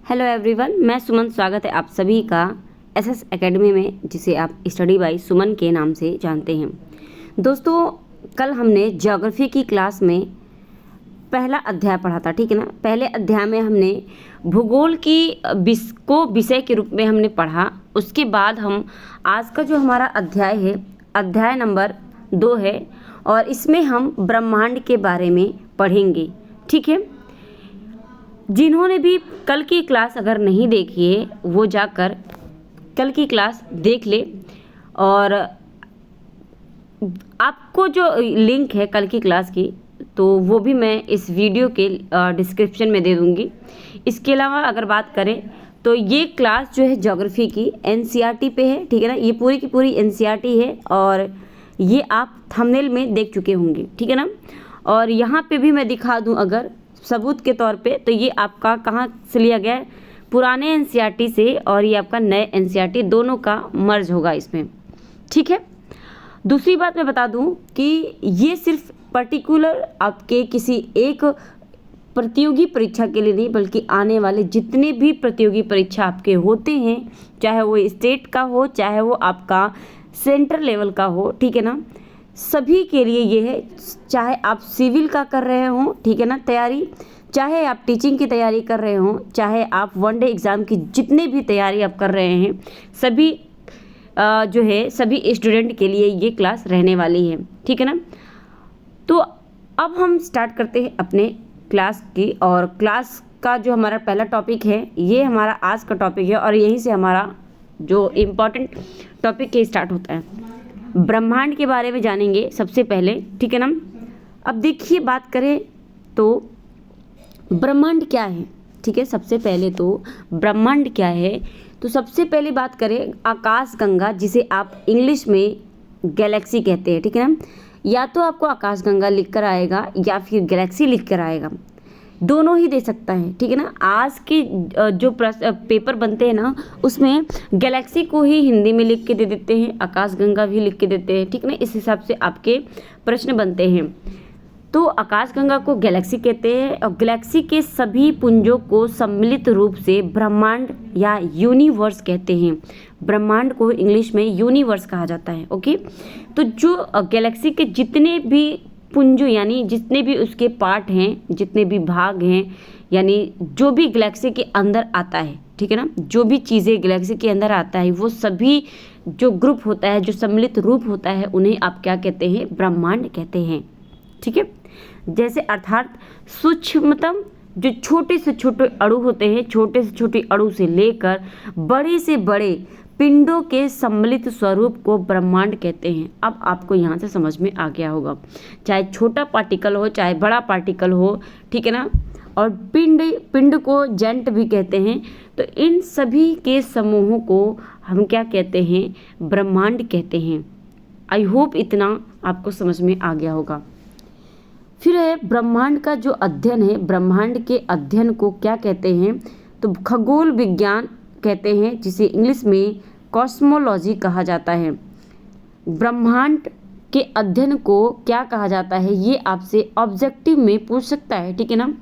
Hello everyone, मैं सुमन। स्वागत है आप सभी का एसएस एकेडमी में, जिसे आप स्टडी बाय सुमन के नाम से जानते हैं। दोस्तों, कल हमने ज्योग्राफी की क्लास में पहला अध्याय पढ़ा था, ठीक है ना। पहले अध्याय में हमने भूगोल की विषय के रूप में हमने पढ़ा। उसके बाद हम आज का जो हमारा अध्याय है, अध्याय नंबर 2 है, और इसमें हम ब्रह्मांड के बारे में पढ़ेंगे, ठीक है। जिन्होंने भी कल की क्लास अगर नहीं देखी है, वो जाकर कल की क्लास देख ले। और आपको जो लिंक है कल की क्लास की, तो वो भी मैं इस वीडियो के डिस्क्रिप्शन में दे दूँगी। इसके अलावा अगर बात करें तो ये क्लास जो है ज्योग्राफी की एनसीईआरटी पे है, ठीक है ना। ये पूरी की पूरी एनसीईआरटी है और ये आप थंबनेल में देख चुके होंगे, ठीक है ना। और यहाँ पे भी मैं दिखा दूँ अगर सबूत के तौर पे, तो ये आपका कहाँ से लिया गया है, पुराने एनसीईआरटी से, और ये आपका नए एनसीईआरटी, दोनों का मर्ज होगा इसमें, ठीक है। दूसरी बात मैं बता दूं कि ये सिर्फ पर्टिकुलर आपके किसी एक प्रतियोगी परीक्षा के लिए नहीं, बल्कि आने वाले जितने भी प्रतियोगी परीक्षा आपके होते हैं, चाहे वो स्टेट का हो, चाहे वो आपका सेंटर लेवल का हो, ठीक है ना, सभी के लिए ये है। चाहे आप सिविल का कर रहे हो, ठीक है ना, तैयारी, चाहे आप टीचिंग की तैयारी कर रहे हो, चाहे आप वनडे एग्ज़ाम की जितने भी तैयारी आप कर रहे हैं, सभी जो है सभी स्टूडेंट के लिए ये क्लास रहने वाली है, ठीक है ना। तो अब हम स्टार्ट करते हैं अपने क्लास की। और क्लास का जो हमारा पहला टॉपिक है, ये हमारा आज का टॉपिक है, और यहीं से हमारा जो इम्पोर्टेंट टॉपिक है स्टार्ट होता है। ब्रह्मांड के बारे में जानेंगे सबसे पहले, ठीक है ना। अब देखिए, बात करें तो ब्रह्मांड क्या है, ठीक है। सबसे पहले तो ब्रह्मांड क्या है, तो सबसे पहले बात करें आकाशगंगा, जिसे आप इंग्लिश में गैलेक्सी कहते हैं, ठीक है ना। या तो आपको आकाशगंगा लिख कर आएगा या फिर गैलेक्सी लिख कर आएगा, दोनों ही दे सकता है, ठीक है ना। आज के जो पेपर बनते हैं ना, उसमें गैलेक्सी को ही हिंदी में लिख के दे देते हैं, आकाशगंगा भी लिख के देते हैं, ठीक है ना। इस हिसाब से आपके प्रश्न बनते हैं। तो आकाशगंगा को गैलेक्सी कहते हैं, और गैलेक्सी के सभी पुंजों को सम्मिलित रूप से ब्रह्मांड या यूनिवर्स कहते हैं। ब्रह्मांड को इंग्लिश में यूनिवर्स कहा जाता है, ओके। तो जो गैलेक्सी के जितने भी पुंज, यानी जितने भी उसके पार्ट हैं, जितने भी भाग हैं, यानी जो भी गैलेक्सी के अंदर आता है, ठीक है ना, जो भी चीज़ें गैलेक्सी के अंदर आता है, वो सभी जो ग्रुप होता है, जो सम्मिलित रूप होता है, उन्हें आप क्या कहते हैं, ब्रह्मांड कहते हैं, ठीक है। जैसे अर्थात सूक्ष्मतम जो छोटे से छोटे अणु होते हैं, छोटे से छोटे अणु से लेकर बड़े से बड़े पिंडों के सम्मिलित स्वरूप को ब्रह्मांड कहते हैं। अब आपको यहाँ से समझ में आ गया होगा, चाहे छोटा पार्टिकल हो चाहे बड़ा पार्टिकल हो, ठीक है ना। और पिंड को जेंट भी कहते हैं। तो इन सभी के समूहों को हम क्या कहते हैं, ब्रह्मांड कहते हैं। आई होप इतना आपको समझ में आ गया होगा। फिर है ब्रह्मांड का जो अध्ययन है, ब्रह्मांड के अध्ययन को क्या कहते हैं, तो खगोल विज्ञान कहते हैं, जिसे इंग्लिश में कॉस्मोलॉजी कहा जाता है। ब्रह्मांड के अध्ययन को क्या कहा जाता है, ये आपसे ऑब्जेक्टिव में पूछ सकता है, ठीक है ना।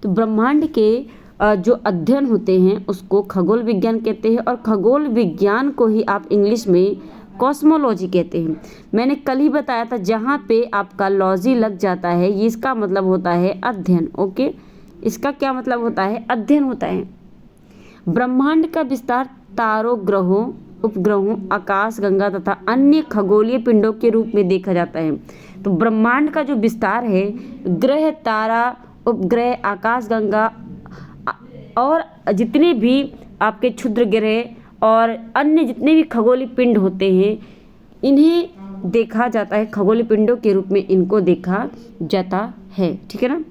तो ब्रह्मांड के जो अध्ययन होते हैं उसको खगोल विज्ञान कहते हैं, और खगोल विज्ञान को ही आप इंग्लिश में कॉस्मोलॉजी कहते हैं। मैंने कल ही बताया था, जहाँ पे आपका लॉजी लग जाता है, ये इसका मतलब होता है अध्ययन, ओके। इसका क्या मतलब होता है, अध्ययन होता है। ब्रह्मांड का विस्तार तारों, ग्रहों, उपग्रहों, आकाशगंगा तथा अन्य खगोलीय पिंडों के रूप में देखा जाता है। तो ब्रह्मांड का जो विस्तार है, ग्रह, तारा, उपग्रह, आकाशगंगा और जितने भी आपके क्षुद्र ग्रह और अन्य जितने भी खगोलीय पिंड होते हैं, इन्हें देखा जाता है, खगोलीय पिंडों के रूप में इनको देखा जाता है, ठीक है ना।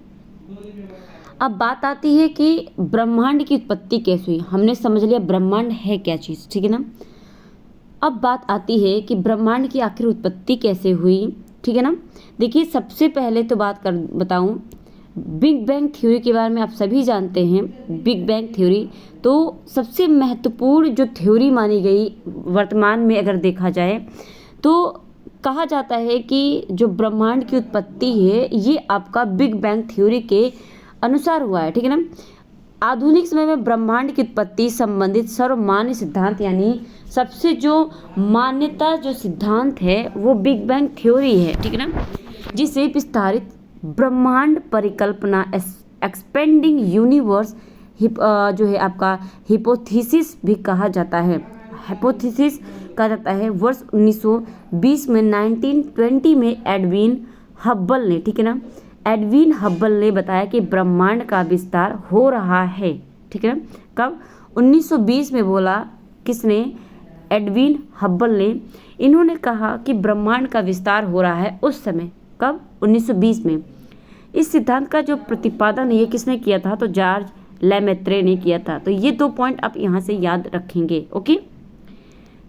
अब बात आती है कि ब्रह्मांड की उत्पत्ति कैसे हुई। हमने समझ लिया ब्रह्मांड है क्या चीज़, ठीक है ना। अब बात आती है कि ब्रह्मांड की आखिर उत्पत्ति कैसे हुई, ठीक है ना। देखिए, सबसे पहले तो बताऊं बिग बैंग थ्योरी के बारे में। आप सभी जानते हैं बिग बैंग थ्योरी, तो सबसे महत्वपूर्ण जो थ्योरी मानी गई वर्तमान में अगर देखा जाए, तो कहा जाता है कि जो ब्रह्मांड की उत्पत्ति है, ये आपका बिग बैंग थ्योरी के अनुसार हुआ है, ठीक है ना। आधुनिक समय में ब्रह्मांड की उत्पत्ति संबंधित सर्वमान्य सिद्धांत यानी सबसे जो मान्यता जो सिद्धांत है वो बिग बैंग थ्योरी है, ठीक है ना, जिसे विस्तारित ब्रह्मांड परिकल्पना एक्सपेंडिंग यूनिवर्स जो है आपका हिपोथेसिस भी कहा जाता है। हाइपोथेसिस कहा जाता है। वर्ष 1920 में 1920 में एडविन हब्बल ने, ठीक है ना, एडविन हब्बल ने बताया कि ब्रह्मांड का विस्तार हो रहा है, ठीक है ना। कब? 1920 में बोला, किसने? एडविन हब्बल ने। इन्होंने कहा कि ब्रह्मांड का विस्तार हो रहा है उस समय। कब? 1920 में। इस सिद्धांत का जो प्रतिपादन ये किसने किया था? तो जॉर्ज लेमेत्रे ने किया था। तो ये 2 पॉइंट आप यहाँ से याद रखेंगे, ओके।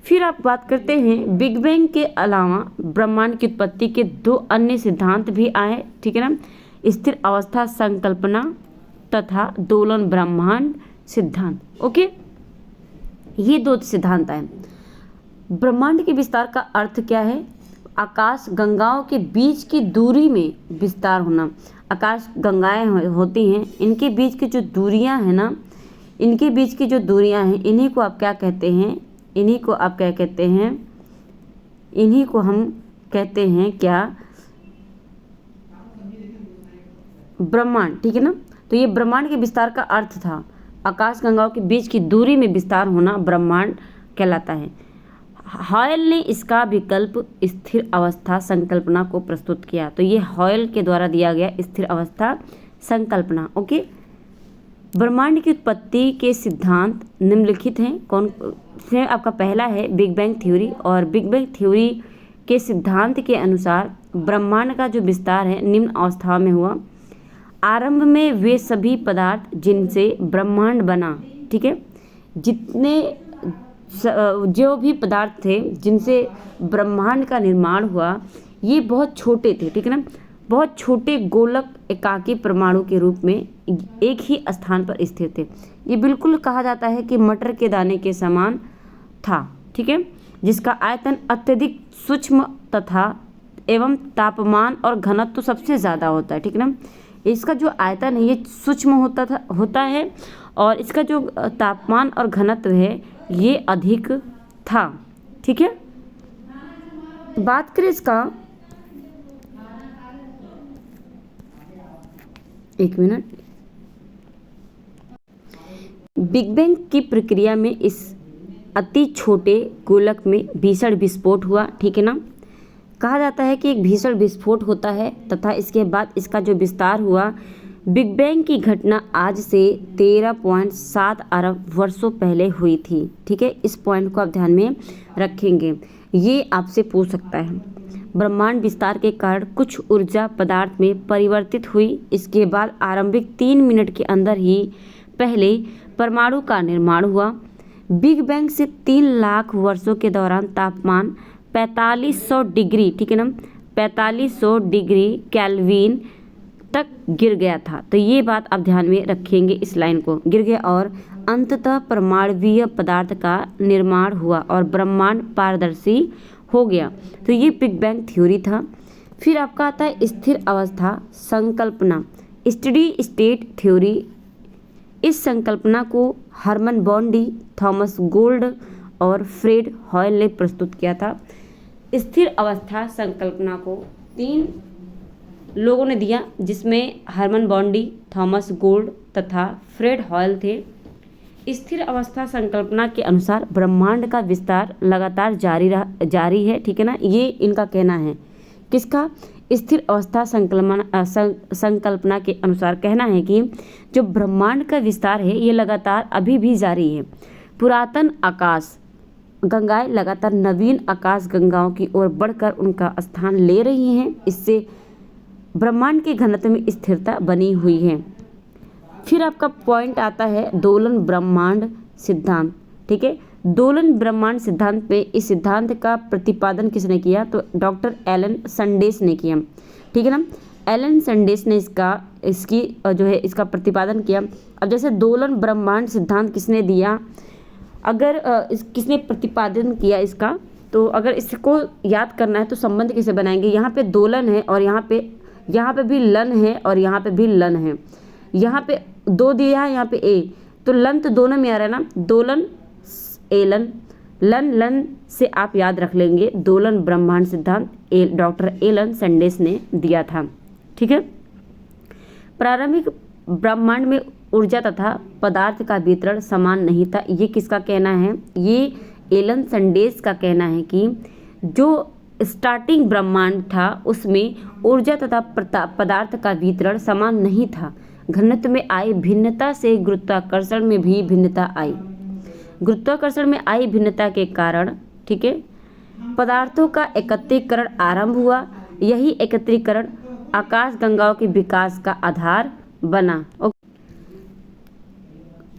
फिर आप बात करते हैं बिग बैंग के अलावा ब्रह्मांड की उत्पत्ति के 2 अन्य सिद्धांत भी आए, ठीक है ना, स्थिर अवस्था संकल्पना तथा दोलन ब्रह्मांड सिद्धांत, ओके। ये 2 सिद्धांत आए। ब्रह्मांड के विस्तार का अर्थ क्या है? आकाश गंगाओं के बीच की दूरी में विस्तार होना। आकाश गंगाएं होती हैं, इनके बीच की जो दूरियां हैं ना, इनके बीच की जो दूरियां हैं, इन्हीं को आप क्या कहते हैं? इन्हीं को आप क्या कहते हैं? इन्हीं को हम कहते हैं क्या? ब्रह्मांड, ठीक है ना। तो ये ब्रह्मांड के विस्तार का अर्थ था। आकाश गंगाओं के बीच की दूरी में विस्तार होना ब्रह्मांड कहलाता है। हॉयल ने इसका विकल्प स्थिर अवस्था संकल्पना को प्रस्तुत किया। तो ये हॉयल के द्वारा दिया गया स्थिर अवस्था संकल्पना, ओके। ब्रह्मांड की उत्पत्ति के सिद्धांत निम्नलिखित हैं। कौन से? आपका पहला है बिग बैंग थ्योरी, और बिग बैंग थ्योरी के सिद्धांत के अनुसार ब्रह्मांड का जो विस्तार है निम्न अवस्था में हुआ। आरंभ में वे सभी पदार्थ जिनसे ब्रह्मांड बना, ठीक है, जितने जो भी पदार्थ थे जिनसे ब्रह्मांड का निर्माण हुआ, ये बहुत छोटे थे, ठीक है ना, बहुत छोटे गोलक एकाकी परमाणु के रूप में एक ही स्थान पर स्थित थे। ये बिल्कुल कहा जाता है कि मटर के दाने के समान था, ठीक है, जिसका आयतन अत्यधिक सूक्ष्म तथा एवं तापमान और घनत्व तो सबसे ज़्यादा होता है, ठीक है ना। इसका जो आयतन है ये सूक्ष्म होता है और इसका जो तापमान और घनत्व है ये अधिक था, ठीक है। बात करें इसका, एक मिनट, बिग बैंग की प्रक्रिया में इस अति छोटे गोलक में भीषण विस्फोट हुआ, ठीक है ना। कहा जाता है कि एक भीषण विस्फोट होता है तथा इसके बाद इसका जो विस्तार हुआ। बिग बैंग की घटना आज से 13.7 अरब वर्षों पहले हुई थी, ठीक है। इस पॉइंट को आप ध्यान में रखेंगे, ये आपसे पूछ सकता है। ब्रह्मांड विस्तार के कारण कुछ ऊर्जा पदार्थ में परिवर्तित हुई। इसके बाद आरंभिक 3 मिनट के अंदर ही पहले परमाणु का निर्माण हुआ। बिग बैंग से 3 लाख वर्षों के दौरान तापमान 4500 डिग्री, ठीक है ना, 4500 डिग्री केल्विन तक गिर गया था। तो ये बात आप ध्यान में रखेंगे, इस लाइन को, गिर गया और अंततः परमाणुवीय पदार्थ का निर्माण हुआ और ब्रह्मांड पारदर्शी हो गया। तो ये बिग बैंग थ्योरी था। फिर आपका आता है स्थिर अवस्था संकल्पना, स्टडी स्टेट थ्योरी। इस संकल्पना को हरमन बॉन्डी, थॉमस गोल्ड और फ्रेड हॉयल ने प्रस्तुत किया था। स्थिर अवस्था संकल्पना को 3 लोगों ने दिया, जिसमें हरमन बॉन्डी, थॉमस गोल्ड तथा फ्रेड हॉयल थे। स्थिर अवस्था संकल्पना के अनुसार ब्रह्मांड का विस्तार लगातार जारी है, ठीक है ना, ये इनका कहना है। किसका? स्थिर अवस्था संकल्पना के अनुसार कहना है कि जो ब्रह्मांड का विस्तार है ये लगातार अभी भी जारी है। पुरातन आकाश गंगाएं लगातार नवीन आकाश गंगाओं की ओर बढ़कर उनका स्थान ले रही हैं। इससे ब्रह्मांड के घनत्व में स्थिरता बनी हुई है। फिर आपका पॉइंट आता है दोलन ब्रह्मांड सिद्धांत, ठीक है। दोलन ब्रह्मांड सिद्धांत पे इस सिद्धांत का प्रतिपादन किसने किया? तो डॉक्टर एलन संडेस ने किया, ठीक है ना। एलन संडेस ने इसका प्रतिपादन किया। अब जैसे दोलन ब्रह्मांड सिद्धांत किसने दिया, अगर किसने प्रतिपादन किया इसका, तो अगर इसको याद करना है तो संबंध कैसे बनाएंगे? यहाँ पे दोलन है और यहाँ पे भी लन है और यहाँ पे भी लन है। यहाँ पे दो दिया है यहाँ पे ए, तो लन तो दोनों में आ रहा है ना, दोलन एलन, लन लन से आप याद रख लेंगे दोलन ब्रह्मांड सिद्धांत डॉक्टर एलन संडेस ने दिया था। ठीक है। प्रारंभिक ब्रह्मांड में ऊर्जा तथा पदार्थ का वितरण समान नहीं था। ये किसका कहना है? ये एलन संडेस का कहना है कि जो स्टार्टिंग ब्रह्मांड था उसमें ऊर्जा तथा पदार्थ का वितरण समान नहीं था। घनत्व में आई भिन्नता से गुरुत्वाकर्षण में भी भिन्नता आई। गुरुत्वाकर्षण में आई भिन्नता के कारण, ठीक है, पदार्थों का एकत्रीकरण आरंभ हुआ। यही एकत्रीकरण आकाश गंगाओं के विकास का आधार बना।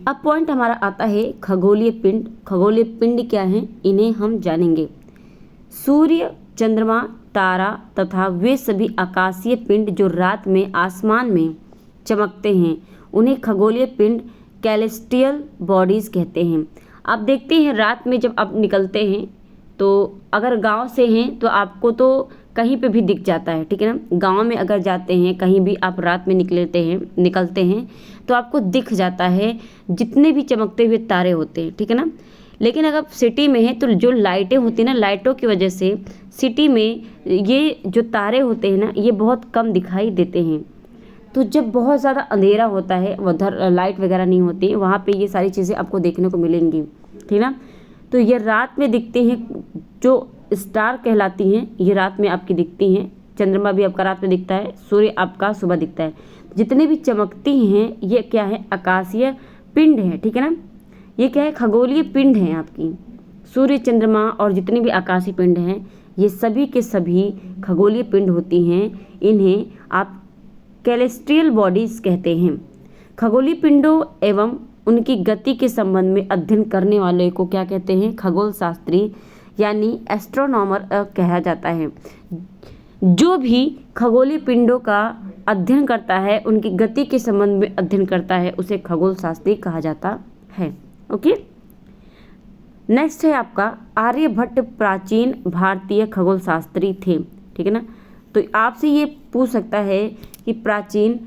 अब पॉइंट हमारा आता है खगोलीय पिंड। खगोलीय पिंड क्या है, इन्हें हम जानेंगे। सूर्य, चंद्रमा, तारा तथा वे सभी आकाशीय पिंड जो रात में आसमान में चमकते हैं उन्हें खगोलीय पिंड कैलेस्टियल बॉडीज़ कहते हैं। आप देखते हैं रात में जब आप निकलते हैं तो अगर गांव से हैं तो आपको तो कहीं पे भी दिख जाता है, ठीक है ना। गांव में अगर जाते हैं कहीं भी आप रात में निकलते हैं तो आपको दिख जाता है जितने भी चमकते हुए तारे होते हैं, ठीक है ना। लेकिन अगर सिटी में है तो जो लाइटें होती हैं ना, लाइटों की वजह से सिटी में ये जो तारे होते हैं ना ये बहुत कम दिखाई देते हैं। तो जब बहुत ज़्यादा अंधेरा होता है, उधर लाइट वगैरह नहीं होती, वहाँ पे ये सारी चीज़ें आपको देखने को मिलेंगी, ठीक ना। तो ये रात में दिखते हैं, जो स्टार कहलाती हैं ये रात में आपकी दिखती हैं। चंद्रमा भी आपका रात में दिखता है, सूर्य आपका सुबह दिखता है। जितने भी चमकती हैं ये क्या है, आकाशीय पिंड है, ठीक है ना। ये क्या है, खगोलीय पिंड है आपकी। सूर्य, चंद्रमा और जितने भी आकाशीय पिंड हैं ये सभी के सभी खगोलीय पिंड होती हैं। इन्हें आप कैलेस्ट्रियल बॉडीज़ कहते हैं। खगोलीय पिंडों एवं उनकी गति के संबंध में अध्ययन करने वाले को क्या कहते हैं, खगोल शास्त्री यानी एस्ट्रोनॉमर कहा जाता है। जो भी खगोलीय पिंडों का अध्ययन करता है, उनकी गति के संबंध में अध्ययन करता है, उसे खगोल शास्त्री कहा जाता है। ओके, नेक्स्ट है आपका आर्यभट्ट प्राचीन भारतीय खगोल शास्त्री थे, ठीक है ना। तो आपसे ये पूछ सकता है कि प्राचीन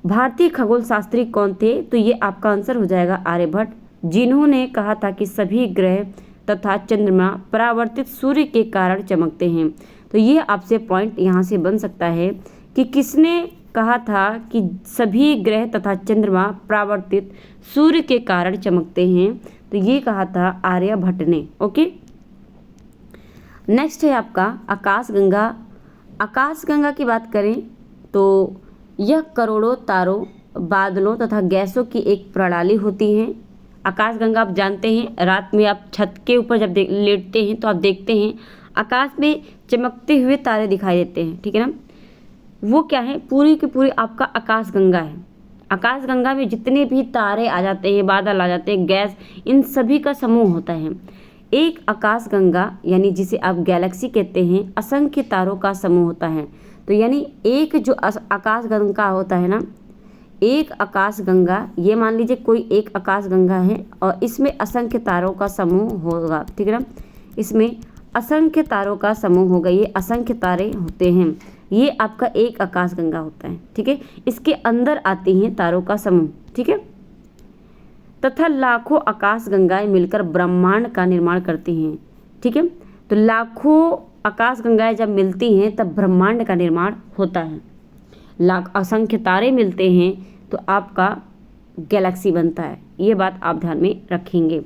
भारतीय खगोल शास्त्री कौन थे, तो ये आपका आंसर हो जाएगा आर्यभट्ट, जिन्होंने कहा था कि सभी ग्रह तथा चंद्रमा परावर्तित सूर्य के कारण चमकते हैं। तो ये आपसे पॉइंट यहाँ से बन सकता है कि किसने कहा था कि सभी ग्रह तथा चंद्रमा परावर्तित सूर्य के कारण चमकते हैं, तो ये कहा था आर्यभट्ट ने। ओके, नेक्स्ट है आपका आकाशगंगा। आकाशगंगा की बात करें तो यह करोड़ों तारों, बादलों तथा गैसों की एक प्रणाली होती है। आकाशगंगा आप जानते हैं, रात में आप छत के ऊपर जब लेटते हैं तो आप देखते हैं आकाश में चमकते हुए तारे दिखाई देते हैं, ठीक है ना। वो क्या है, पूरी की पूरी आपका आकाशगंगा है। आकाशगंगा में जितने भी तारे आ जाते हैं, बादल आ जाते हैं, गैस, इन सभी का समूह होता है। एक आकाशगंगा यानी जिसे आप गैलेक्सी कहते हैं, असंख्य तारों का समूह होता है। तो यानी एक जो आकाशगंगा होता है ना, एक आकाशगंगा, ये मान लीजिए कोई एक आकाशगंगा है और इसमें असंख्य तारों का समूह होगा, ठीक है ना। इसमें असंख्य तारों का समूह होगा, ये असंख्य तारे होते हैं, ये आपका एक आकाशगंगा होता है, ठीक है। इसके अंदर आती हैं तारों का समूह, ठीक है। तथा लाखों आकाशगंगाएं मिलकर ब्रह्मांड का निर्माण करती हैं, ठीक है। तो लाखों आकाशगंगाएं जब मिलती हैं तब ब्रह्मांड का निर्माण होता है। लाख असंख्य तारे मिलते हैं तो आपका गैलेक्सी बनता है, ये बात आप ध्यान में रखेंगे।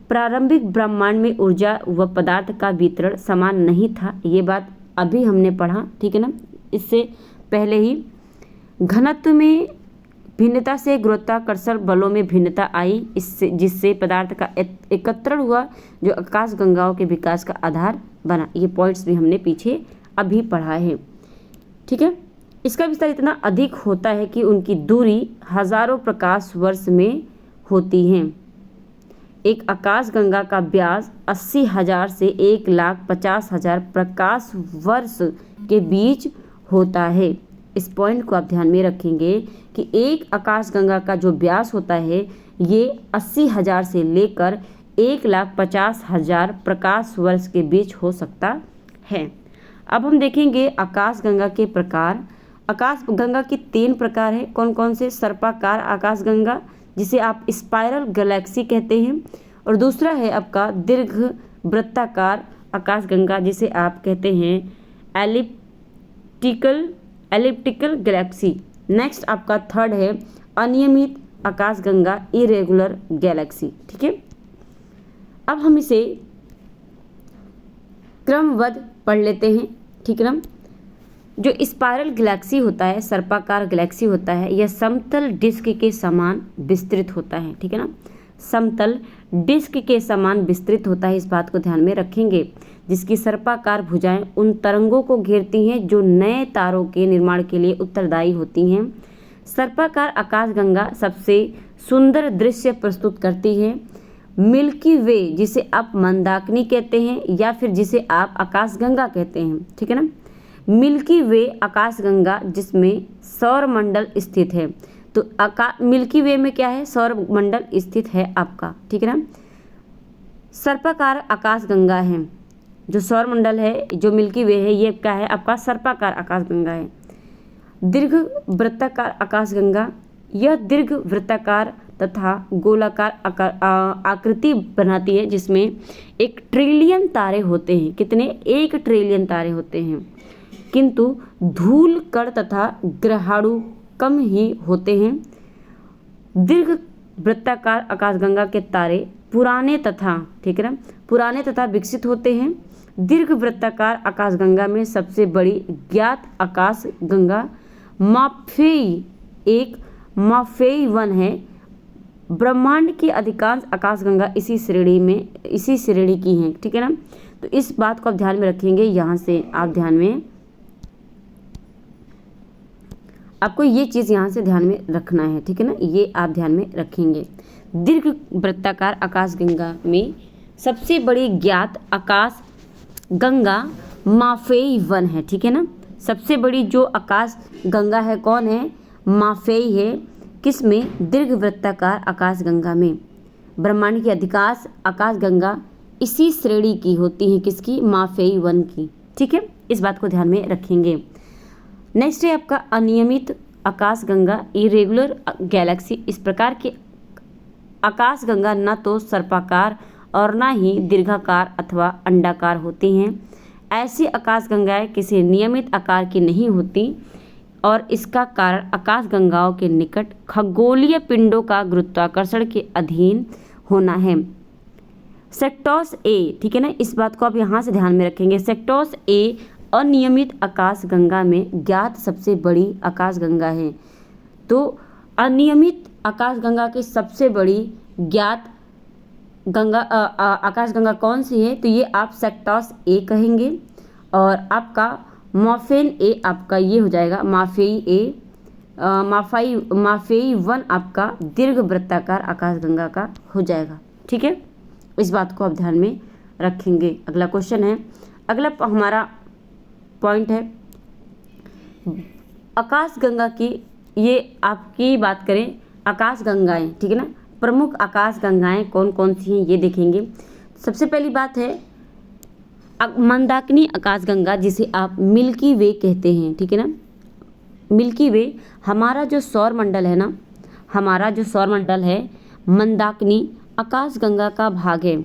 प्रारंभिक ब्रह्मांड में ऊर्जा व पदार्थ का वितरण समान नहीं था, ये बात अभी हमने पढ़ा, ठीक है ना। इससे पहले ही घनत्व में भिन्नता से गुरुत्वाकर्षण बलों में भिन्नता आई, इससे जिससे पदार्थ का एकत्रण हुआ जो आकाशगंगाओं के विकास का आधार बना। ये पॉइंट्स भी हमने पीछे अभी पढ़ा है, ठीक है। इसका विस्तार इतना अधिक होता है कि उनकी दूरी हजारों प्रकाश वर्ष में होती है। एक आकाशगंगा का व्यास 80,000 से 1,50,000 प्रकाश वर्ष के बीच होता है। इस पॉइंट को आप ध्यान में रखेंगे कि एक आकाशगंगा का जो व्यास होता है ये 80,000 से लेकर 1,50,000 प्रकाश वर्ष के बीच हो सकता है। अब हम देखेंगे आकाशगंगा के प्रकार। आकाश गंगा के 3 प्रकार है। कौन कौन से? सर्पाकार आकाश गंगा, जिसे आप स्पाइरल गैलेक्सी कहते हैं, और दूसरा है आपका दीर्घ वृत्ताकार आकाश गंगा, जिसे आप कहते हैं एलिप्टिकल गैलेक्सी। नेक्स्ट आपका थर्ड है अनियमित आकाश गंगा, इरेगुलर गैलेक्सी। ठीक है, अब हम इसे क्रमबद्ध पढ़ लेते हैं। ठीक है ना, जो स्पाइरल गैलेक्सी होता है, सर्पाकार गैलेक्सी होता है, यह समतल डिस्क के समान विस्तृत होता है। ठीक है ना, समतल डिस्क के समान विस्तृत होता है, इस बात को ध्यान में रखेंगे, जिसकी सर्पाकार भुजाएं उन तरंगों को घेरती हैं जो नए तारों के निर्माण के लिए उत्तरदायी होती हैं। सर्पाकार आकाशगंगा सबसे सुंदर दृश्य प्रस्तुत करती है। मिल्की वे, जिसे आप मंदाकिनी कहते हैं या फिर जिसे आप आकाशगंगा कहते हैं, ठीक है ना, मिल्की वे आकाशगंगा जिसमें सौरमंडल स्थित है। तो मिल्की वे में क्या है? सौरमंडल स्थित है आपका। ठीक है ना, सर्पाकार आकाशगंगा है, जो सौरमंडल है, जो मिल्की वे है, ये क्या है? आपका सर्पाकार आकाशगंगा है। दीर्घ वृत्ताकार आकाशगंगा, यह दीर्घ वृत्ताकार तथा गोलाकार आकृति बनाती है, जिसमें 1 ट्रिलियन तारे होते हैं। कितने? 1 ट्रिलियन तारे होते हैं, किंतु धूल कण तथा ग्रहाणु कम ही होते हैं। दीर्घ वृत्ताकार आकाशगंगा के तारे पुराने तथा, ठीक है ना, पुराने तथा विकसित होते हैं। दीर्घ वृत्ताकार आकाशगंगा में सबसे बड़ी ज्ञात आकाशगंगा माफेई 1 है। ब्रह्मांड की अधिकांश आकाशगंगा इसी श्रेणी की हैं। ठीक है ना, तो इस बात को आप ध्यान में रखेंगे। यहाँ से आप ध्यान में, आपको ये चीज़ यहाँ से ध्यान में रखना है। ठीक है ना, ये आप ध्यान में रखेंगे। दीर्घ वृत्ताकार आकाशगंगा में सबसे बड़ी ज्ञात आकाश गंगा माफेई 1 है। ठीक है ना, सबसे बड़ी जो आकाश गंगा है कौन है? माफेई है। किसमें? दीर्घ वृत्ताकार आकाश गंगा में। ब्रह्मांड की अधिकांश आकाश गंगा इसी श्रेणी की होती हैं। किसकी? माफेई 1 की। ठीक है, इस बात को ध्यान में रखेंगे। नेक्स्ट है आपका अनियमित आकाश गंगा, इरेगुलर गैलेक्सी। इस प्रकार की आकाश गंगा न तो सर्पाकार और न ही दीर्घाकार अथवा अंडाकार होती हैं। ऐसी आकाश गंगाएं किसी नियमित आकार की नहीं होती और इसका कारण आकाश गंगाओं के निकट खगोलीय पिंडों का गुरुत्वाकर्षण के अधीन होना है। सेक्टोस ए, ठीक है ना, इस बात को आप यहाँ से ध्यान में रखेंगे। सेक्टोस ए अनियमित आकाश गंगा में ज्ञात सबसे बड़ी आकाश गंगा है। तो अनियमित आकाश गंगा की सबसे बड़ी ज्ञात गंगा आकाश गंगा कौन सी है? तो ये आप सेक्टोस ए कहेंगे, और आपका माफेन ए आपका ये हो जाएगा माफेई ए। माफेई 1 आपका दीर्घ वृत्ताकार आकाश गंगा का हो जाएगा। ठीक है, इस बात को आप ध्यान में रखेंगे। अगला क्वेश्चन है, अगला हमारा पॉइंट है आकाश गंगा की। ये आपकी बात करें आकाश गंगाएं, ठीक है ना, प्रमुख आकाश गंगाएं कौन कौन सी हैं ये देखेंगे। सबसे पहली बात है मंदाकिनी आकाश गंगा, जिसे आप मिल्की वे कहते हैं। ठीक है ना, मिल्की वे हमारा जो सौरमंडल है ना, हमारा जो सौरमंडल है मंदाकिनी आकाश गंगा का भाग है।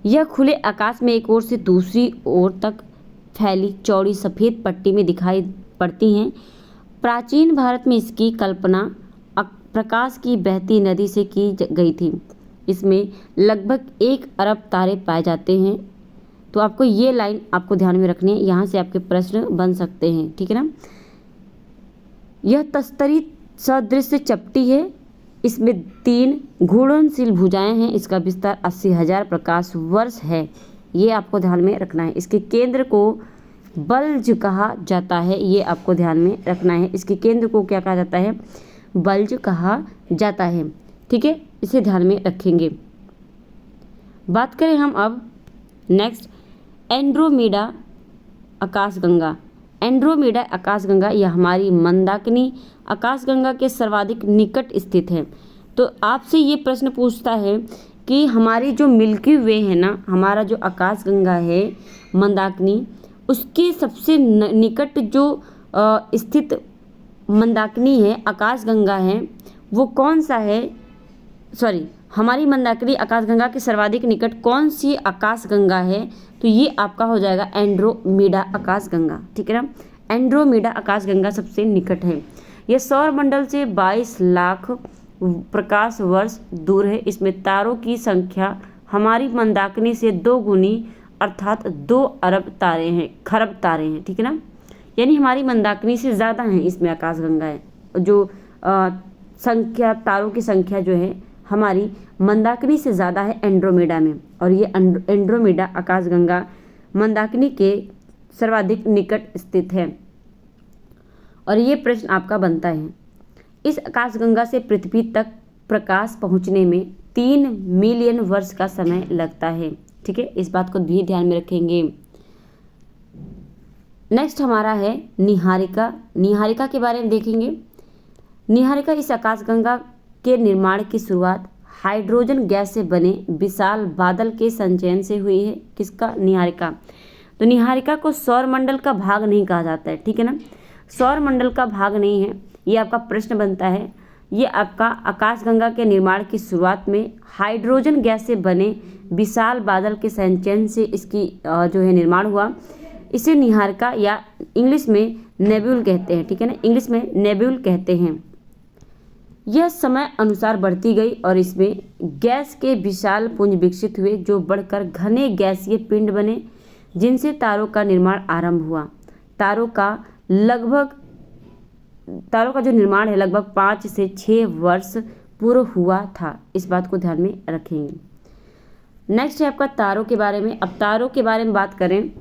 यह खुले आकाश में एक ओर से दूसरी ओर तक फैली चौड़ी सफ़ेद पट्टी में दिखाई पड़ती हैं। प्राचीन भारत में इसकी कल्पना प्रकाश की बहती नदी से की गई थी। इसमें लगभग 1 अरब तारे पाए जाते हैं। तो आपको ये लाइन आपको ध्यान में रखनी है, यहाँ से आपके प्रश्न बन सकते हैं। ठीक है ना, यह तस्तरी सदृश चपटी है। इसमें 3 घूर्णनशील भुजाएं हैं। इसका विस्तार 80,000 प्रकाश वर्ष है। ये आपको ध्यान में रखना है। इसके केंद्र को बल्ज कहा जाता है, ये आपको ध्यान में रखना है। इसके केंद्र को क्या कहा जाता है? बल्ज कहा जाता है। ठीक है, इसे ध्यान में रखेंगे। बात करें हम अब नेक्स्ट एंड्रोमेडा आकाशगंगा। एंड्रोमेडा आकाशगंगा यह हमारी मंदाकिनी आकाशगंगा के सर्वाधिक निकट स्थित है। तो आपसे ये प्रश्न पूछता है कि हमारी जो मिल्की वे है ना, हमारा जो आकाशगंगा है मंदाकिनी, उसके सबसे निकट जो स्थित मंदाकिनी है, आकाशगंगा है, वो कौन सा है, हमारी मंदाकिनी आकाशगंगा के सर्वाधिक निकट कौन सी आकाशगंगा है, तो ये आपका हो जाएगा एंड्रोमेडा आकाशगंगा, ठीक है ना। एंड्रोमेडा आकाशगंगा सबसे निकट है। यह सौर मंडल से 22 लाख प्रकाश वर्ष दूर है। इसमें तारों की संख्या हमारी मंदाकिनी से 2 गुनी अर्थात 2 अरब तारे हैं, खरब तारे हैं, ठीक है ना। यानी हमारी मंदाकिनी से ज़्यादा हैं इसमें आकाशगंगाएं, जो संख्या, तारों की संख्या जो है हमारी मंदाकिनी से ज़्यादा है एंड्रोमेडा में, और ये एंड्रोमेडा आकाशगंगा मंदाकिनी के सर्वाधिक निकट स्थित है। और ये प्रश्न आपका बनता है, इस आकाशगंगा से पृथ्वी तक प्रकाश पहुंचने में 3 मिलियन वर्ष का समय लगता है, ठीक है, इस बात को भी ध्यान में रखेंगे। नेक्स्ट हमारा है निहारिका। निहारिका के बारे में देखेंगे। निहारिका इस आकाशगंगा के निर्माण की शुरुआत हाइड्रोजन गैस से बने विशाल बादल के संचयन से हुई है। किसका? निहारिका। तो निहारिका को सौर मंडल का भाग नहीं कहा जाता है, ठीक है ना, सौर मंडल का भाग नहीं है। ये आपका प्रश्न बनता है। ये आपका आकाशगंगा के निर्माण की शुरुआत में हाइड्रोजन गैस से बने विशाल बादल के संचयन से इसकी जो है निर्माण हुआ। इसे निहारिका या इंग्लिश में नेब्यूल कहते हैं, ठीक है ना, इंग्लिश में नेब्यूल कहते हैं। यह समय अनुसार बढ़ती गई और इसमें गैस के विशाल पुंज विकसित हुए जो बढ़कर घने गैसीय पिंड बने, जिनसे तारों का निर्माण आरंभ हुआ। तारों का जो निर्माण है लगभग 5 से 6 वर्ष पूर्व हुआ था, इस बात को ध्यान में रखेंगे। नेक्स्ट है आपका तारों के बारे में। अब तारों के बारे में बात करें,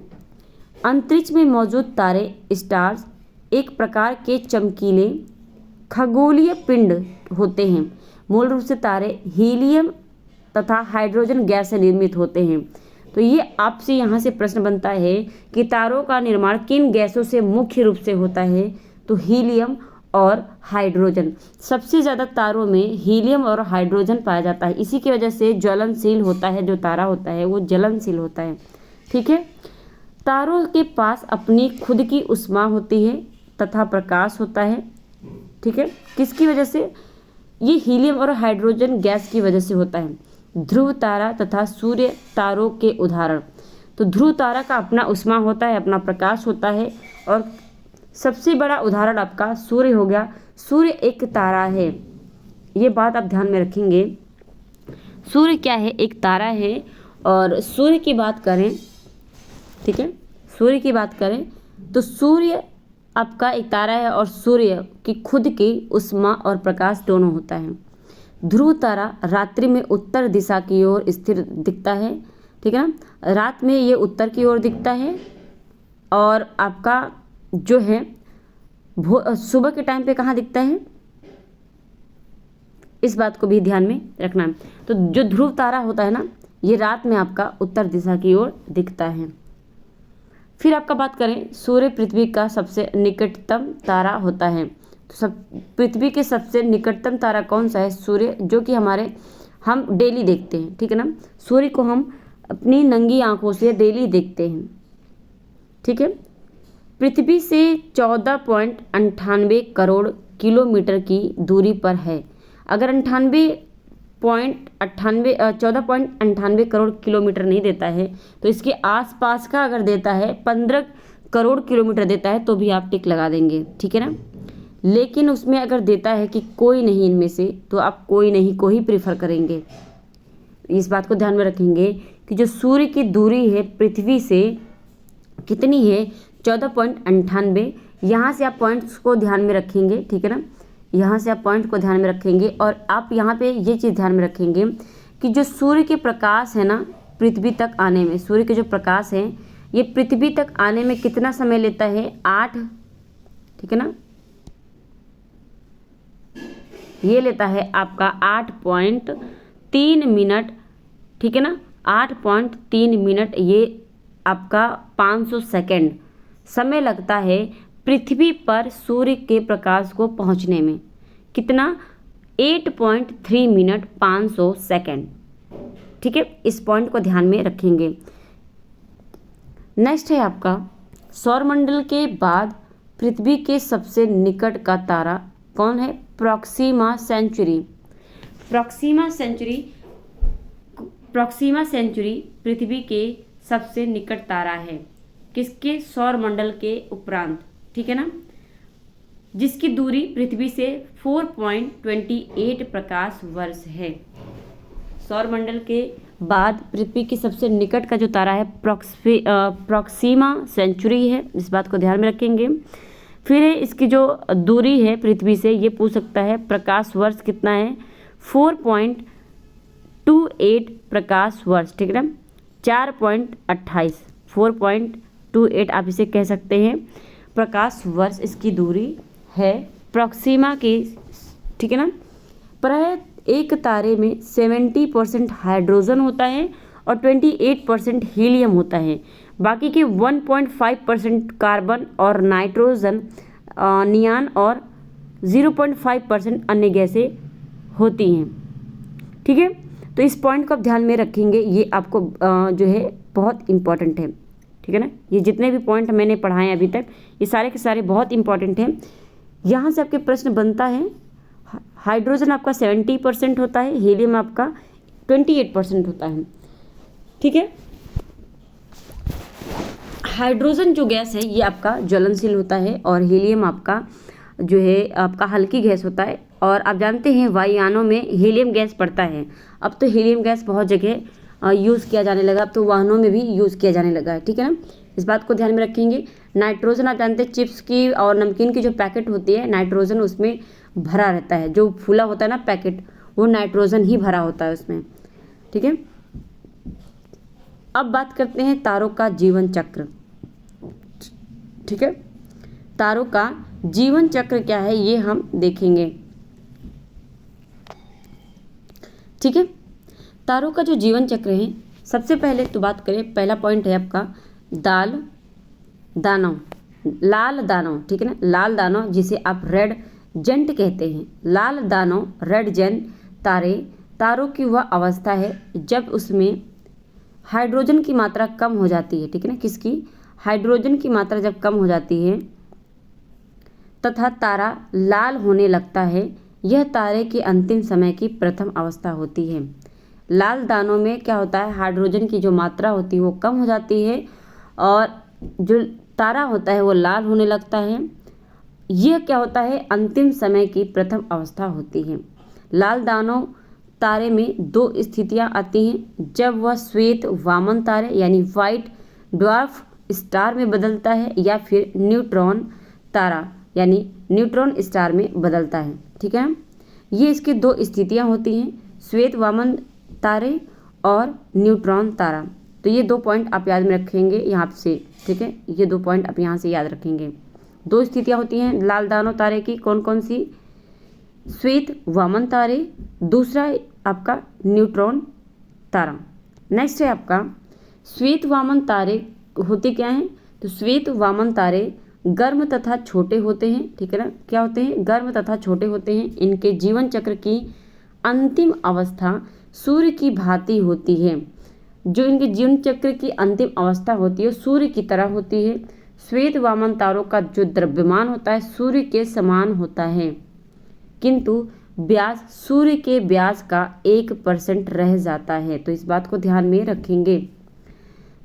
अंतरिक्ष में मौजूद तारे, स्टार्स, एक प्रकार के चमकीले खगोलीय पिंड होते हैं। मूल रूप से तारे हीलियम तथा हाइड्रोजन गैस से निर्मित होते हैं। तो ये आपसे यहाँ से प्रश्न बनता है कि तारों का निर्माण किन गैसों से मुख्य रूप से होता है, तो हीलियम और हाइड्रोजन। सबसे ज़्यादा तारों में हीलियम और हाइड्रोजन पाया जाता है, इसी की वजह से ज्वलनशील होता है, जो तारा होता है वो ज्वलनशील होता है, ठीक है। तारों के पास अपनी खुद की ऊष्मा होती है तथा प्रकाश होता है, ठीक है। किसकी वजह से? ये हीलियम और हाइड्रोजन गैस की वजह से होता है। ध्रुव तारा तथा सूर्य तारों के उदाहरण। तो ध्रुव तारा का अपना ऊष्मा होता है, अपना प्रकाश होता है, और सबसे बड़ा उदाहरण आपका सूर्य हो गया। सूर्य एक तारा है, ये बात आप ध्यान में रखेंगे। सूर्य क्या है? एक तारा है। और सूर्य की बात करें, ठीक है, सूर्य की बात करें तो सूर्य आपका एक तारा है और सूर्य की खुद की ऊष्मा और प्रकाश दोनों होता है। ध्रुव तारा रात्रि में उत्तर दिशा की ओर स्थिर दिखता है, ठीक है ना, रात में ये उत्तर की ओर दिखता है। और आपका जो है सुबह के टाइम पे कहाँ दिखता है, इस बात को भी ध्यान में रखना है। तो जो ध्रुव तारा होता है ना, ये रात में आपका उत्तर दिशा की ओर दिखता है। फिर आपका बात करें, सूर्य पृथ्वी का सबसे निकटतम तारा होता है। तो पृथ्वी के सबसे निकटतम तारा कौन सा है? सूर्य, जो कि हम डेली देखते हैं, ठीक है ना, सूर्य को हम अपनी नंगी आंखों से डेली देखते हैं, ठीक है। पृथ्वी से 14.98 करोड़ किलोमीटर की दूरी पर है। अगर 14.98 करोड़ किलोमीटर नहीं देता है तो इसके आसपास का अगर देता है 15 करोड़ किलोमीटर देता है तो भी आप टिक लगा देंगे, ठीक है ना। लेकिन उसमें अगर देता है कि कोई नहीं इनमें से, तो आप कोई नहीं को ही प्रीफर करेंगे। इस बात को ध्यान में रखेंगे कि जो सूर्य की दूरी है पृथ्वी से कितनी है, 14.98। यहाँ से आप पॉइंट्स को ध्यान में रखेंगे, ठीक है ना, यहाँ से आप पॉइंट को ध्यान में रखेंगे। और आप यहाँ पे ये चीज़ ध्यान में रखेंगे कि जो सूर्य के प्रकाश है ना, पृथ्वी तक आने में, सूर्य के जो प्रकाश है ये पृथ्वी तक आने में कितना समय लेता है? 8, ठीक है ना, ये लेता है आपका 8.3 मिनट, ठीक है ना, 8.3 मिनट, ये आपका 500 सेकेंड समय लगता है पृथ्वी पर सूर्य के प्रकाश को पहुंचने में। कितना? 8.3 मिनट 500 सेकेंड, ठीक है, इस पॉइंट को ध्यान में रखेंगे। नेक्स्ट है आपका सौरमंडल के बाद पृथ्वी के सबसे निकट का तारा कौन है? Proxima Centauri. प्रॉक्सिमा सेंचुरी पृथ्वी के सबसे निकट तारा है। किसके? सौर मंडल के उपरांत, ठीक है ना, जिसकी दूरी पृथ्वी से 4.28 प्रकाश वर्ष है। सौर मंडल के बाद पृथ्वी के सबसे निकट का जो तारा है प्रॉक्सिमा सेंचुरी है, इस बात को ध्यान में रखेंगे। फिर है इसकी जो दूरी है पृथ्वी से, ये पूछ सकता है प्रकाश वर्ष कितना है? 4.28 प्रकाश वर्ष, ठीक है ना, 4.28 4.28 आप इसे कह सकते हैं प्रकाश वर्ष इसकी दूरी है प्रॉक्सिमा की, ठीक है ना। प्राय एक तारे में 70% हाइड्रोजन होता है और 28% हीलियम होता है। बाकी के 1.5% कार्बन और नाइट्रोजन, नियान और 0.5% अन्य गैसें होती हैं, ठीक है। तो इस पॉइंट को आप ध्यान में रखेंगे, ये आपको जो है बहुत इम्पॉर्टेंट है, ठीक है ना। ये जितने भी पॉइंट मैंने पढ़ाए अभी तक, ये सारे के सारे बहुत इंपॉर्टेंट हैं। यहाँ से आपके प्रश्न बनता है, हाइड्रोजन आपका 70% होता है, हीलियम आपका 28% होता है, ठीक है। हाइड्रोजन जो गैस है ये आपका ज्वलनशील होता है और हीलियम आपका जो है आपका हल्की गैस होता है। और आप जानते हैं वायुयानों में हीलियम गैस पड़ता है। अब तो हीलियम गैस बहुत जगह यूज़ किया जाने लगा, अब तो वाहनों में भी यूज़ किया जाने लगा है, ठीक है ना। इस बात को ध्यान में रखेंगे। नाइट्रोजन आप जानते हैं चिप्स की और नमकीन की जो पैकेट होती है, नाइट्रोजन उसमें भरा रहता है, जो फूला होता है ना पैकेट, वो नाइट्रोजन ही भरा होता है उसमें, ठीक है। अब बात करते हैं तारों का जीवन चक्र, ठीक है। तारों का जीवन चक्र क्या है ये हम देखेंगे, ठीक है। तारों का जो जीवन चक्र है, सबसे पहले तो बात करें, पहला पॉइंट है आपका लाल दानव, ठीक है ना, लाल दानव जिसे आप रेड जेंट कहते हैं। लाल दानव रेड जेंट तारों की वह अवस्था है जब उसमें हाइड्रोजन की मात्रा कम हो जाती है, ठीक है ना। किसकी? हाइड्रोजन की मात्रा जब कम हो जाती है तथा तारा लाल होने लगता है, यह तारे के अंतिम समय की प्रथम अवस्था होती है। लाल दानों में क्या होता है, हाइड्रोजन की जो मात्रा होती है वो कम हो जाती है और जो तारा होता है वो लाल होने लगता है। यह क्या होता है, अंतिम समय की प्रथम अवस्था होती है। लाल दानव तारे में दो स्थितियां आती हैं, जब वह श्वेत वामन तारे यानी वाइट ड्वार्फ स्टार में बदलता है या फिर न्यूट्रॉन तारा यानी न्यूट्रॉन स्टार में बदलता है, ठीक है। ये इसकी दो स्थितियां होती हैं, श्वेत वामन तारे और न्यूट्रॉन तारा। तो ये दो पॉइंट आप याद में रखेंगे यहाँ से, ठीक है। ये दो पॉइंट आप यहाँ से याद रखेंगे। दो स्थितियां होती हैं लाल दानव तारे की, कौन कौन सी? श्वेत वामन तारे, दूसरा आपका न्यूट्रॉन तारा। नेक्स्ट है आपका श्वेत वामन तारे होते क्या हैं? तो श्वेत वामन तारे गर्म तथा छोटे होते हैं, ठीक है ना। क्या होते हैं? गर्म तथा छोटे होते हैं। इनके जीवन चक्र की अंतिम अवस्था सूर्य की भांति होती है। जो इनके जीवन चक्र की अंतिम अवस्था होती है सूर्य की तरह होती है। श्वेत वामन तारों का जो द्रव्यमान होता है सूर्य के समान होता है, किंतु व्यास सूर्य के व्यास का 1% रह जाता है। तो इस बात को ध्यान में रखेंगे।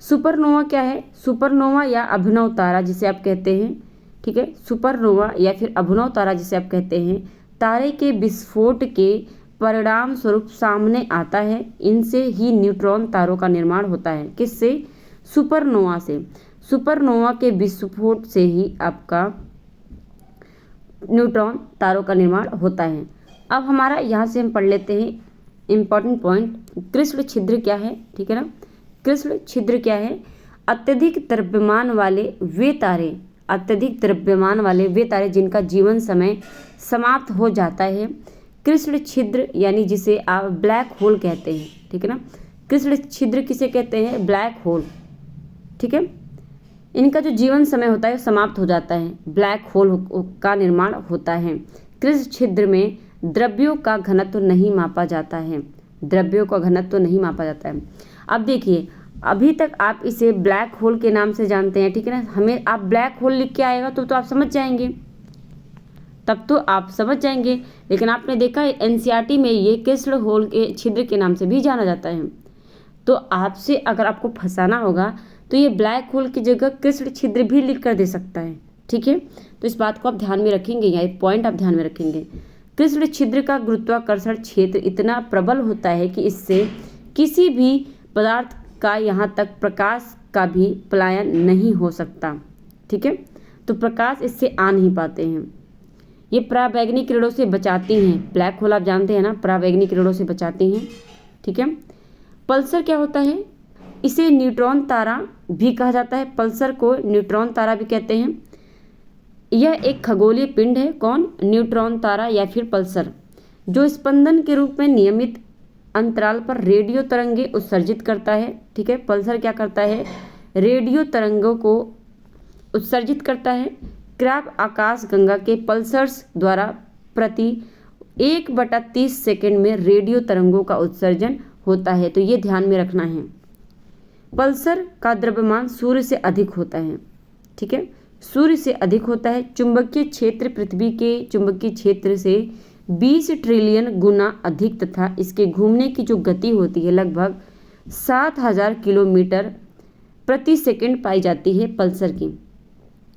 सुपरनोवा क्या है? सुपरनोवा या अभिनव तारा जिसे आप कहते हैं, ठीक है। सुपरनोवा या फिर अभिनव तारा जिसे आप कहते हैं, तारे के विस्फोट के परिणाम स्वरूप सामने आता है। इनसे ही न्यूट्रॉन तारों का निर्माण होता है। किससे? सुपरनोवा से। सुपरनोवा के विस्फोट से ही आपका न्यूट्रॉन तारों का निर्माण होता है। अब हमारा यहाँ से हम पढ़ लेते हैं इम्पॉर्टेंट पॉइंट, कृष्ण छिद्र क्या है, ठीक है ना। कृष्ण छिद्र क्या है? अत्यधिक द्रव्यमान वाले वे तारे जिनका जीवन समय समाप्त हो जाता है। कृष्ण छिद्र यानी जिसे आप ब्लैक होल कहते हैं, ठीक है ना। कृष्ण छिद्र किसे कहते हैं? ब्लैक होल, ठीक है। इनका जो जीवन समय होता है समाप्त हो जाता है, ब्लैक होल का निर्माण होता है। कृष्ण छिद्र में द्रव्यों का घनत्व नहीं मापा जाता है। अब देखिए, अभी तक आप इसे ब्लैक होल के नाम से जानते हैं, ठीक है ना। हमें आप ब्लैक होल लिख के आएगा तो आप समझ जाएंगे, तब तो आप समझ जाएंगे। लेकिन आपने देखा है एनसीईआरटी में ये कृष्ण होल के छिद्र के नाम से भी जाना जाता है। तो आपसे अगर आपको फंसाना होगा तो ये ब्लैक होल की जगह कृष्ण छिद्र भी लिख कर दे सकता है, ठीक है। तो इस बात को आप ध्यान में रखेंगे, या एक पॉइंट आप ध्यान में रखेंगे। कृष्ण छिद्र का गुरुत्वाकर्षण क्षेत्र इतना प्रबल होता है कि इससे किसी भी पदार्थ का यहाँ तक प्रकाश का भी पलायन नहीं हो सकता, ठीक है। तो प्रकाश इससे आ नहीं पाते हैं। ये पराबैंगनी किरणों से बचाती हैं। ब्लैक होल आप जानते हैं ना, पराबैंगनी किरणों से बचाती हैं, ठीक है। पल्सर क्या होता है? इसे न्यूट्रॉन तारा भी कहा जाता है। पल्सर को न्यूट्रॉन तारा भी कहते हैं। यह एक खगोलीय पिंड है। कौन? न्यूट्रॉन तारा या फिर पल्सर, जो स्पंदन के रूप में नियमित अंतराल पर रेडियो तरंगे उत्सर्जित करता है, ठीक है। पल्सर क्या करता है? रेडियो तरंगों को उत्सर्जित करता है। क्रैब आकाशगंगा के पल्सर्स द्वारा प्रति 1/30 सेकंड में रेडियो तरंगों का उत्सर्जन होता है। तो ये ध्यान में रखना है। पल्सर का द्रव्यमान सूर्य से अधिक होता है, ठीक है, सूर्य से अधिक होता है। चुंबकीय क्षेत्र पृथ्वी के चुंबकीय क्षेत्र से 20 ट्रिलियन गुना अधिक तथा इसके घूमने की जो गति होती है लगभग 7000 किलोमीटर प्रति सेकंड पाई जाती है पल्सर की।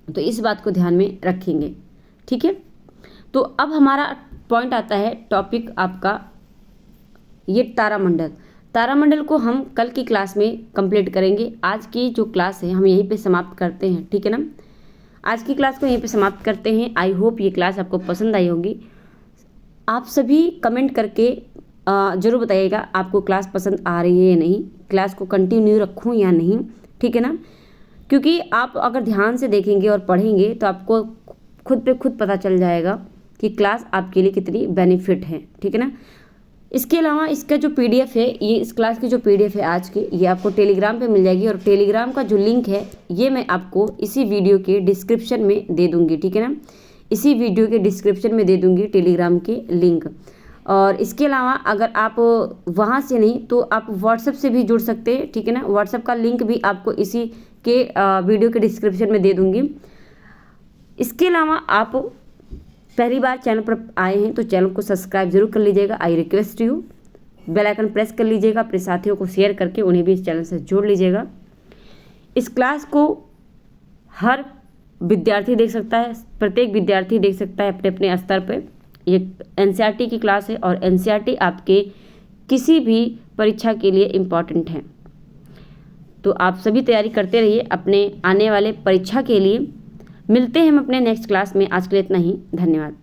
तो इस बात को ध्यान में रखेंगे, ठीक है। तो अब हमारा पॉइंट आता है टॉपिक आपका ये तारामंडल। तारामंडल को हम कल की क्लास में कंप्लीट करेंगे। आज की जो क्लास है हम यहीं पे समाप्त करते हैं, ठीक है ना। आज की क्लास को यहीं पे समाप्त करते हैं। आई होप ये क्लास आपको पसंद आई होगी। आप सभी कमेंट करके ज़रूर बताइएगा आपको क्लास पसंद आ रही है या नहीं, क्लास को कंटिन्यू रखूं या नहीं, ठीक है ना। क्योंकि आप अगर ध्यान से देखेंगे और पढ़ेंगे तो आपको खुद पे खुद पता चल जाएगा कि क्लास आपके लिए कितनी बेनिफिट है, ठीक है ना। इसके अलावा इसका जो पीडीएफ है, ये इस क्लास की जो पीडीएफ है आज की, ये आपको टेलीग्राम पे मिल जाएगी। और टेलीग्राम का जो लिंक है ये मैं आपको इसी वीडियो के डिस्क्रिप्शन में दे दूँगी, ठीक है ना। इसी वीडियो के डिस्क्रिप्शन में दे दूँगी टेलीग्राम के लिंक। और इसके अलावा अगर आप वहाँ से नहीं तो आप व्हाट्सएप से भी जुड़ सकते हैं, ठीक है ना। व्हाट्सएप का लिंक भी आपको इसी के वीडियो के डिस्क्रिप्शन में दे दूँगी। इसके अलावा आप पहली बार चैनल पर आए हैं तो चैनल को सब्सक्राइब जरूर कर लीजिएगा। I request you, bell icon press कर लीजिएगा। अपने साथियों को शेयर करके उन्हें भी इस चैनल से जोड़ लीजिएगा। इस क्लास को हर विद्यार्थी देख सकता है, प्रत्येक विद्यार्थी देख सकता है अपने अपने स्तर पर। ये एनसीईआरटी की क्लास है और एनसीईआरटी आपके किसी भी परीक्षा के लिए इम्पॉर्टेंट है। तो आप सभी तैयारी करते रहिए अपने आने वाले परीक्षा के लिए। मिलते हैं हम अपने नेक्स्ट क्लास में। आज के लिए इतना ही, धन्यवाद।